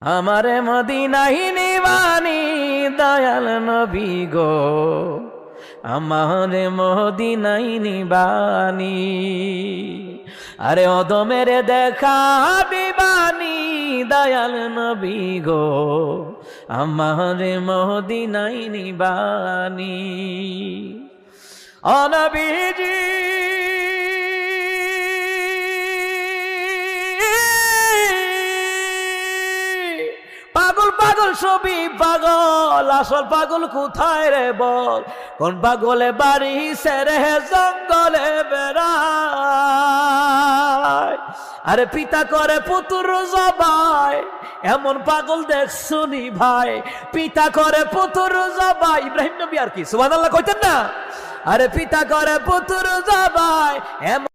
আমারে মদিনায় নিবানি দয়াল নবী গো, আমারে মদিনায় নিবানি। আরে অদমের দেখা দিবানি দয়াল নবী গো, আমারে মদিনায় নিবানি। ও নবীজি পাগল পাগল সবই পাগল, আসল পাগল কোথায় রে বল? কোন পাগলে বাড়ি সেরে জঙ্গলে বেড়ায়। আরে পিতা করে পুত্র জবাই, এমন পাগল দেখছুনি ভাই। পিতা করে পুত্র জবাই, ইব্রাহিম নবী আর কি সুবহানাল্লাহ কইতেন না? আরে পিতা করে পুত্র জবাই, এমন